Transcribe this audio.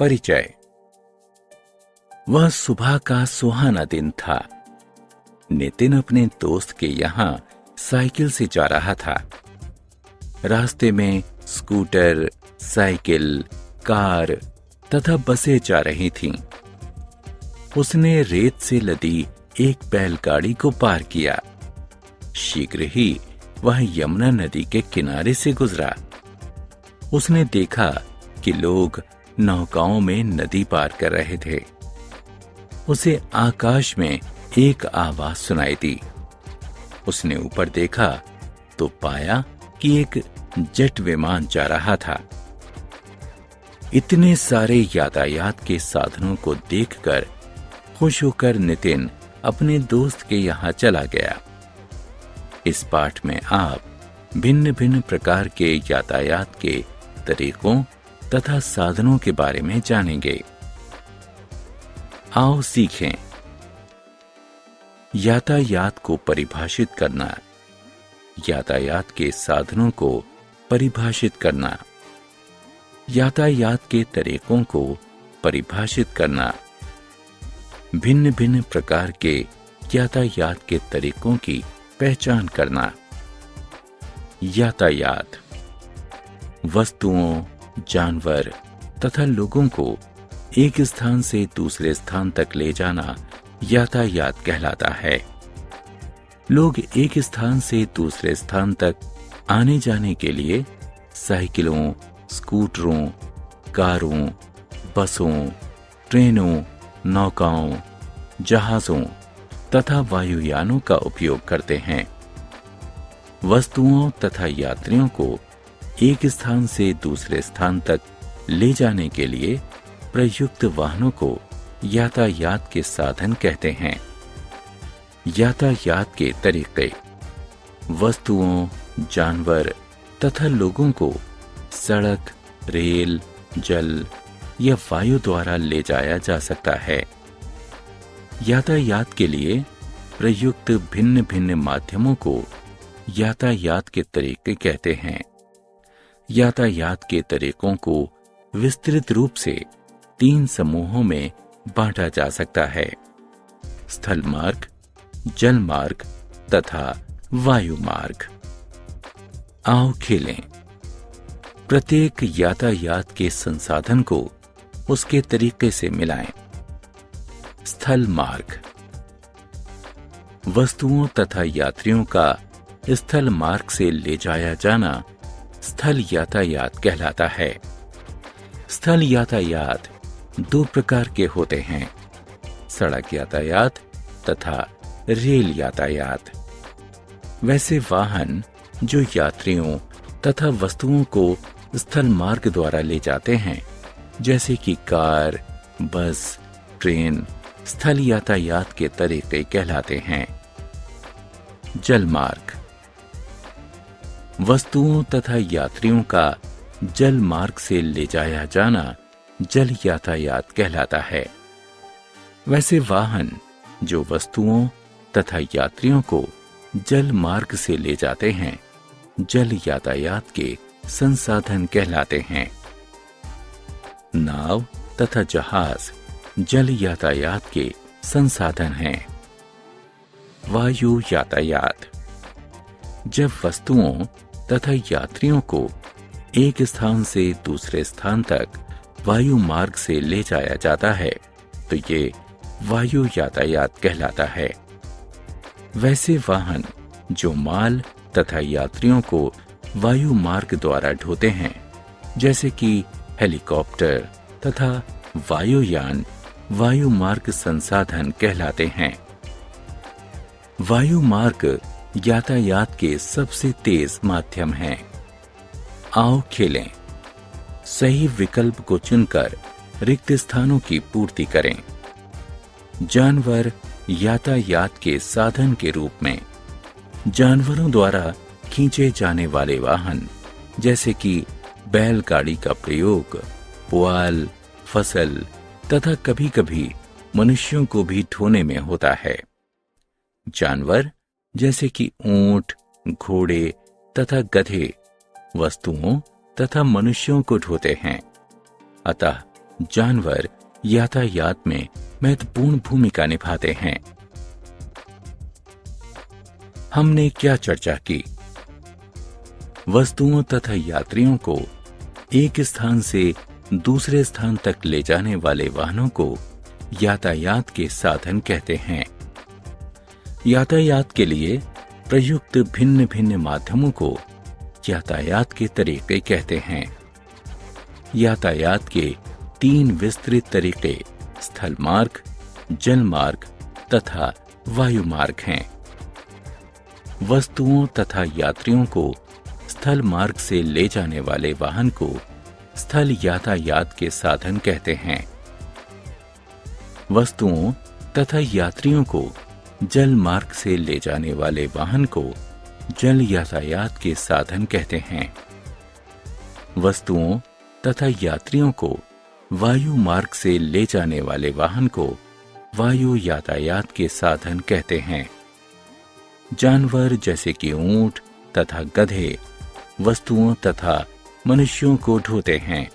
परिचय। वह सुबह का सुहाना दिन था। नितिन अपने दोस्त के यहां साइकिल से जा रहा था। रास्ते में स्कूटर, साइकिल, कार तथा बसें जा रही थीं। उसने रेत से लदी एक बैलगाड़ी को पार किया। शीघ्र ही वह यमुना नदी के किनारे से गुजरा। उसने देखा कि लोग नौकाओं में नदी पार कर रहे थे। उसे आकाश में एक आवाज सुनाई दी। उसने ऊपर देखा तो पाया कि एक जेट विमान जा रहा था। इतने सारे यातायात के साधनों को देखकर खुश होकर नितिन अपने दोस्त के यहां चला गया। इस पाठ में आप भिन्न भिन्न प्रकार के यातायात के तरीकों तथा साधनों के बारे में जानेंगे। आओ सीखें। यातायात को परिभाषित करना, यातायात के साधनों को परिभाषित करना, यातायात के तरीकों को परिभाषित करना, भिन्न भिन्न प्रकार के यातायात के तरीकों की पहचान करना। यातायात वस्तुओं, जानवर तथा लोगों को एक स्थान से दूसरे स्थान तक ले जाना यातायात कहलाता है। लोग एक स्थान से दूसरे स्थान तक आने जाने के लिए साइकिलों, स्कूटरों, कारों, बसों, ट्रेनों, नौकाओं, जहाजों तथा वायुयानों का उपयोग करते हैं। वस्तुओं तथा यात्रियों को एक स्थान से दूसरे स्थान तक ले जाने के लिए प्रयुक्त वाहनों को यातायात के साधन कहते हैं। यातायात के तरीके वस्तुओं, जानवर तथा लोगों को सड़क, रेल, जल या वायु द्वारा ले जाया जा सकता है। यातायात के लिए प्रयुक्त भिन्न भिन्न माध्यमों को यातायात के तरीके कहते हैं। यातायात के तरीकों को विस्तृत रूप से 3 समूहों में बांटा जा सकता है: स्थल मार्ग, जल मार्ग तथा वायु मार्ग। आओ खेलें। प्रत्येक यातायात के संसाधन को उसके तरीके से मिलाएं। स्थल मार्ग वस्तुओं तथा यात्रियों का स्थल मार्ग से ले जाया जाना स्थल यातायात कहलाता है। स्थल यातायात 2 प्रकार के होते हैं: सड़क यातायात तथा रेल यातायात। वैसे वाहन जो यात्रियों तथा वस्तुओं को स्थल मार्ग द्वारा ले जाते हैं, जैसे कि कार, बस, ट्रेन, स्थल यातायात के तरीके कहलाते हैं। जल मार्ग वस्तुओं तथा यात्रियों का जल मार्ग से ले जाया जाना जल यातायात कहलाता है। वैसे वाहन जो वस्तुओं तथा यात्रियों को जल मार्ग से ले जाते हैं, जल यातायात के संसाधन कहलाते हैं। नाव तथा जहाज जल यातायात के संसाधन हैं। वायु यातायात जब वस्तुओं तथा यात्रियों को एक स्थान से दूसरे स्थान तक वायु मार्ग से ले जाया जाता है तो ये वायु यातायात कहलाता है। वैसे वाहन जो माल तथा यात्रियों को वायु मार्ग द्वारा ढोते हैं, जैसे कि हेलीकॉप्टर तथा वायुयान, वायु मार्ग संसाधन कहलाते हैं। वायु मार्ग यातायात के सबसे तेज माध्यम हैं। आओ खेलें। सही विकल्प को चुनकर रिक्त स्थानों की पूर्ति करें। जानवर यातायात के साधन के रूप में जानवरों द्वारा खींचे जाने वाले वाहन, जैसे कि बैलगाड़ी का प्रयोग पुआल, फसल तथा कभी-कभी मनुष्यों को भी ढोने में होता है। जानवर जैसे कि ऊंट, घोड़े तथा गधे वस्तुओं तथा मनुष्यों को ढोते हैं। अतः जानवर यातायात में महत्वपूर्ण भूमिका निभाते हैं। हमने क्या चर्चा की? वस्तुओं तथा यात्रियों को एक स्थान से दूसरे स्थान तक ले जाने वाले वाहनों को यातायात के साधन कहते हैं। यातायात के लिए प्रयुक्त भिन्न भिन्न माध्यमों को यातायात के तरीके कहते हैं। यातायात के 3 विस्तृत तरीके स्थल मार्ग, जल मार्ग तथा वायु मार्ग हैं। वस्तुओं तथा यात्रियों को स्थल मार्ग से ले जाने वाले वाहन को स्थल यातायात के साधन कहते हैं। वस्तुओं तथा यात्रियों को जल मार्ग से ले जाने वाले वाहन को जल यातायात के साधन कहते हैं। वस्तुओं तथा यात्रियों को वायु मार्ग से ले जाने वाले वाहन को वायु यातायात के साधन कहते हैं। जानवर जैसे कि ऊंट तथा गधे वस्तुओं तथा मनुष्यों को ढोते हैं।